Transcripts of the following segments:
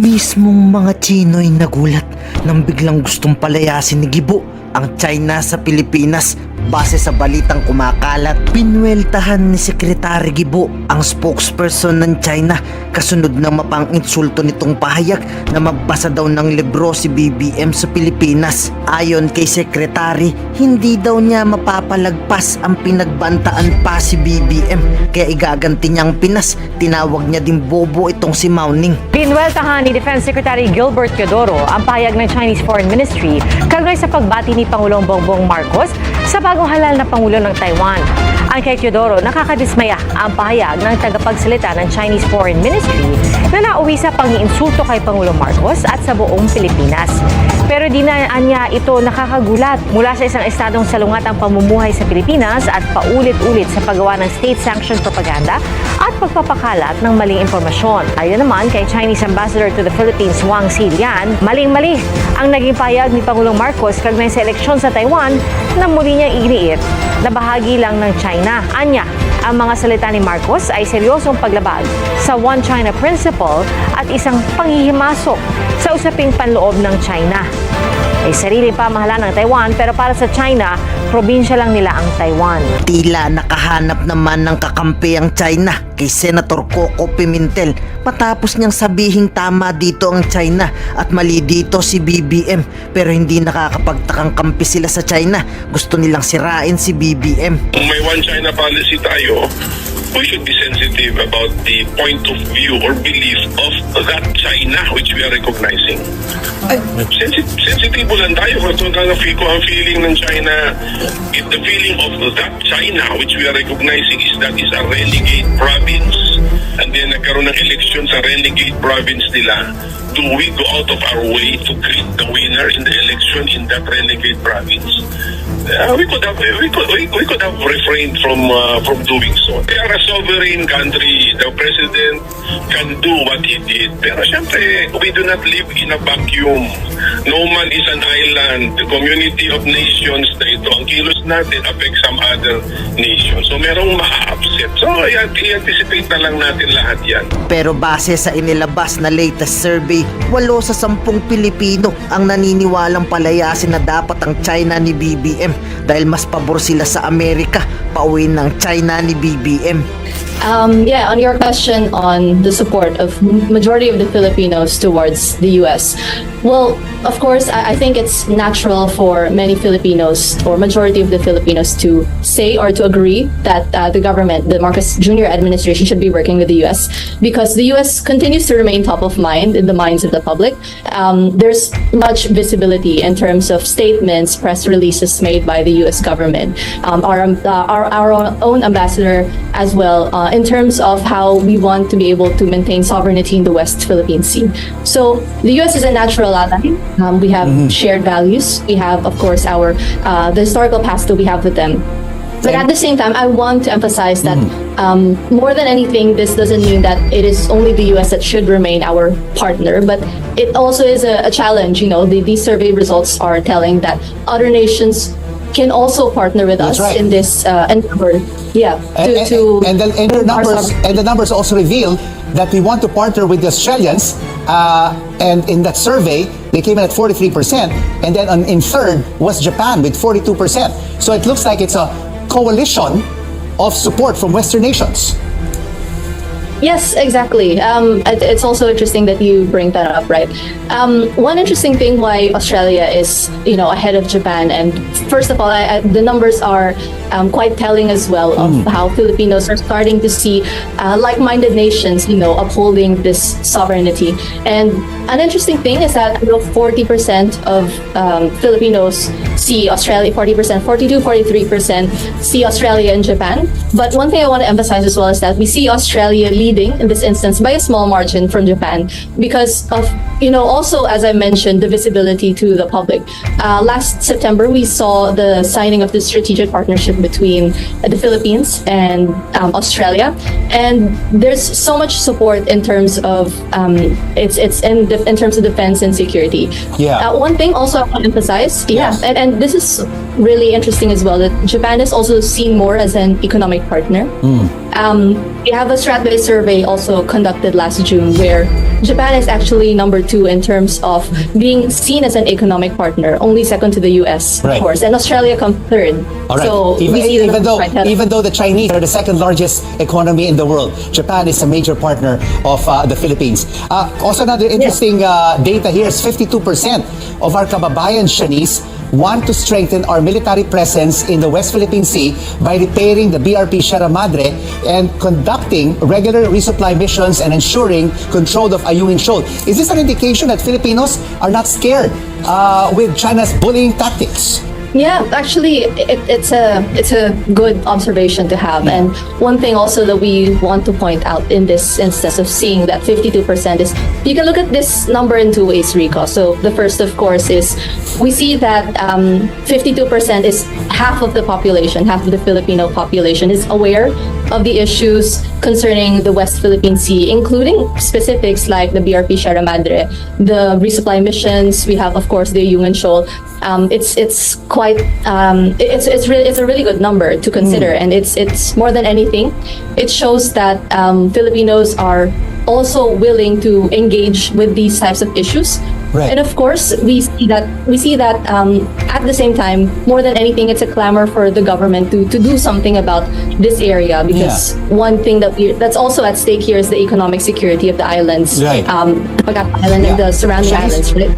Mismong mga Chino'y nagulat nang biglang gustong palayasin ni Gibo ang China sa Pilipinas. Base sa balitang kumakalat, pinweltahan ni Secretary Gibo ang spokesperson ng China kasunod ng mapang-insulto nitong pahayag na magbasa daw ng libro si BBM sa Pilipinas. Ayon kay Secretary, hindi daw niya mapapalagpas ang pinagbantaan pa si BBM kaya igaganti niyang Pinas. Tinawag niya din bobo itong si Mauning. Pinweltahan ni Defense Secretary Gilbert Teodoro ang pahayag ng Chinese Foreign Ministry kaugnay sa pagbati ni Pangulong Bongbong Marcos sa bagong halal na Pangulo ng Taiwan. Ang kay Teodoro, nakakadismaya ang pahayag ng tagapagsalita ng Chinese Foreign Ministry na nauwi sa pang-iinsulto kay Pangulong Marcos at sa buong Pilipinas. Pero di na niya ito nakakagulat mula sa isang estadong salungat ang pamumuhay sa Pilipinas at paulit-ulit sa paggawa ng state-sanctioned propaganda at pagpapakalat ng maling impormasyon. Ayon naman kay Chinese Ambassador to the Philippines Wang Xilian, maling-mali ang naging pahayag ni Pangulong Marcos kaugnay sa eleksyon sa Taiwan na muli niyang iginiit na bahagi lang ng China. Anya, ang mga salita ni Marcos ay seryosong paglabag sa One China Principle at isang panghihimasok sa usaping panloob ng China. Ay sarili pamahalaan ng Taiwan pero para sa China, probinsya lang nila ang Taiwan. Tila nakahanap naman ng kakampi ang China kay Senator Coco Pimentel matapos niyang sabihing tama dito ang China at mali dito si BBM, pero hindi nakakapagtakang kampi sila sa China. Gusto nilang sirain si BBM. Kung may one China policy tayo, we should be sensitive about the point of view or belief of that China which we are recognizing. Sensitive lang tayo kung ang feeling ng China, if the feeling of that China which we are recognizing is that is a renegade province, and then nagkaroon ng election sa renegade province nila, do we go out of our way to greet the winner in the election in that renegade province? We could have refrained from doing so. They are a sovereign country. The president can do what he did. Pero syempre, we do not live in a vacuum. No man is an island. The community of nations na ito, ang kilos natin affect some other nations. So merong ma-upset. So i-anticipate na lang natin lahat yan. Pero base sa inilabas na latest survey, 8 sa 10 Pilipino ang naniniwalang palayasin na dapat ang China ni BBM dahil mas pabor sila sa Amerika, pauwi ng China ni BBM. Yeah, on your question on the support of majority of the Filipinos towards the U.S. Well, of course, I think it's natural for many Filipinos or majority of the Filipinos to say or to agree that the government, the Marcos Jr. administration should be working with the U.S. because the U.S. continues to remain top of mind in the minds of the public. There's much visibility in terms of statements, press releases made by the U.S. government, our own ambassador as well, in terms of how we want to be able to maintain sovereignty in the West Philippine Sea. So the U.S. is a natural ally. We have shared values. We have, of course, the historical past that we have with them. But at the same time, I want to emphasize that more than anything, this doesn't mean that it is only the U.S. that should remain our partner, but it also is a challenge. You know, these survey results are telling that other nations can also partner with us in this endeavor. Yeah, and the numbers also reveal that we want to partner with the Australians, and in that survey they came in at 43%, and then in third was Japan with 42%. So it looks like it's a coalition of support from Western nations. Yes, exactly. It's also interesting that you bring that up, right? One interesting thing why Australia is, ahead of Japan, and first of all, the numbers are quite telling as well of how Filipinos are starting to see like-minded nations, upholding this sovereignty. And an interesting thing is that 40% of Filipinos see Australia, 40%, 43% see Australia and Japan. But one thing I want to emphasize as well is that we see Australia leading in this instance by a small margin from Japan because of, also as I mentioned, the visibility to the public. Last September, we saw the signing of the strategic partnership between the Philippines and Australia, and there's so much support in terms of in terms of defense and security. Yeah. One thing also I want to emphasize, and this is really interesting as well, that Japan is also seen more as an economic partner. We have a strat-based survey also conducted last June where Japan is actually number 2 in terms of being seen as an economic partner, only second to the US, Right. of course, and Australia comes third. All right. So we see the numbers quite heavy. Even though the Chinese are the second largest economy in the world, Japan is a major partner of the Philippines. Also, another interesting data here is 52% of our kababayan Chinese want to strengthen our military presence in the West Philippine Sea by repairing the BRP Sierra Madre and conducting regular resupply missions and ensuring control of Ayungin Shoal. Is this an indication that Filipinos are not scared with China's bullying tactics? Yeah, actually, it's a good observation to have. And one thing also that we want to point out in this instance of seeing that 52% is, you can look at this number in 2 ways, Rico. So the first, of course, is we see that 52% is half of the population, half of the Filipino population is aware of the issues concerning the West Philippine Sea, including specifics like the BRP Sierra Madre, the resupply missions. We have, of course, the Ayungin Shoal. It's quite it's a really good number to consider, and it's more than anything, it shows that Filipinos are also willing to engage with these types of issues. Right. And of course, we see that at the same time, more than anything, it's a clamor for the government to do something about this area, because one thing that's also at stake here is the economic security of the islands, Right. Pagkat Island and the surrounding islands, right?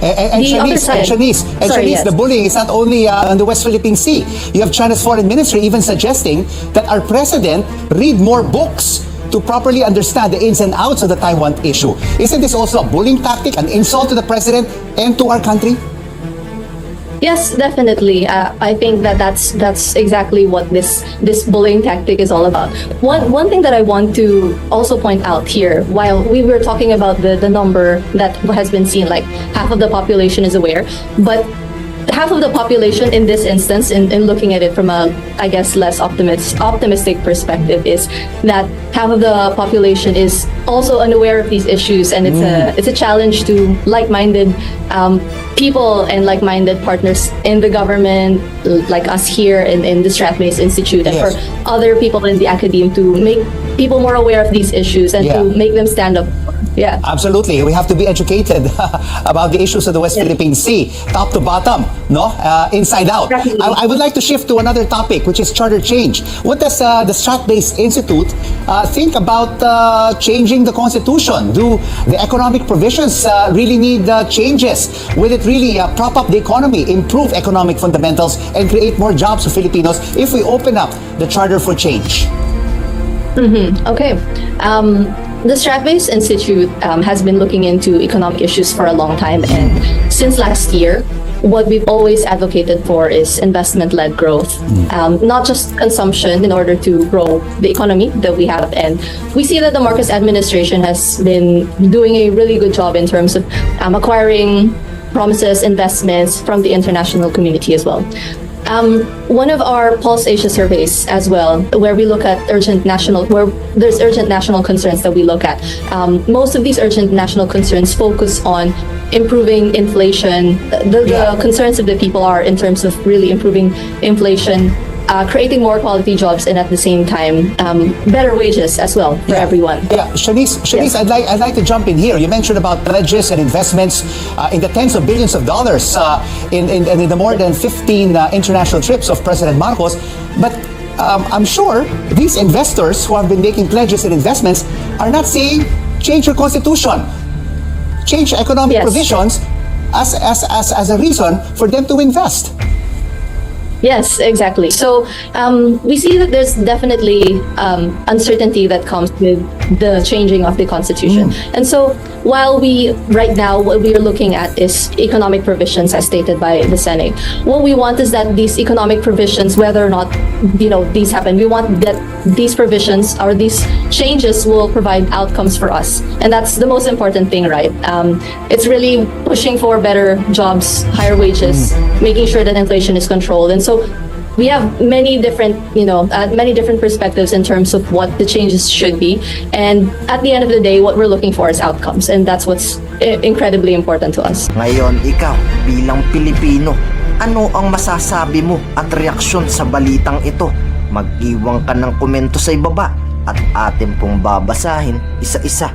And The other Shanice, side. Sorry, yes. the bullying is not only on the West Philippine Sea. You have China's foreign ministry even suggesting that our president read more books to properly understand the ins and outs of the Taiwan issue. Isn't this also a bullying tactic, an insult to the president and to our country? Yes, definitely. I think that's exactly what this bullying tactic is all about. One thing that I want to also point out here, while we were talking about the number that has been seen, like half of the population is aware, but half of the population in this instance, in looking at it from a, I guess, less optimistic perspective, is that half of the population is also unaware of these issues, and it's a challenge to like-minded people and like-minded partners in the government, like us here in the Strathbase Institute, and Yes. for other people in the academe to make people more aware of these issues and to make them stand up. Yeah. Absolutely. We have to be educated about the issues of the West Philippine Sea, top to bottom, no? Inside out. Definitely. I would like to shift to another topic, which is charter change. What does the Strat-Based Institute think about changing the Constitution? Do the economic provisions really need changes? Will it really prop up the economy, improve economic fundamentals, and create more jobs for Filipinos if we open up the Charter for Change? Okay. The Strat-Based Institute has been looking into economic issues for a long time, and since last year, what we've always advocated for is investment-led growth, not just consumption, in order to grow the economy that we have. And we see that the Marcos administration has been doing a really good job in terms of acquiring promises, investments from the international community as well. One of our Pulse Asia surveys as well, where we look at where there's urgent national concerns that we look at. Most of these urgent national concerns focus on improving inflation. The concerns of the people are in terms of really improving inflation, creating more quality jobs, and at the same time, better wages as well for everyone. Yeah, Shanice, Yes. I'd like to jump in here. You mentioned about pledges and investments in the tens of billions of dollars in the more than 15 international trips of President Marcos. But I'm sure these investors who have been making pledges and investments are not saying change your constitution, change economic Yes. provisions as a reason for them to invest. Yes, exactly. So we see that there's definitely uncertainty that comes with the changing of the Constitution. And so while right now, what we are looking at is economic provisions as stated by the Senate. What we want is that these economic provisions, whether or not, these happen, we want that these provisions or these changes will provide outcomes for us. And that's the most important thing, right? It's really pushing for better jobs, higher wages, making sure that inflation is controlled. And so we have many different perspectives in terms of what the changes should be. And at the end of the day, what we're looking for is outcomes. And that's what's incredibly important to us. Ngayon, ikaw, bilang Pilipino, ano ang masasabi mo at reaksyon sa balitang ito? Mag-iwan ka ng komento sa ibaba at atin pong babasahin isa-isa.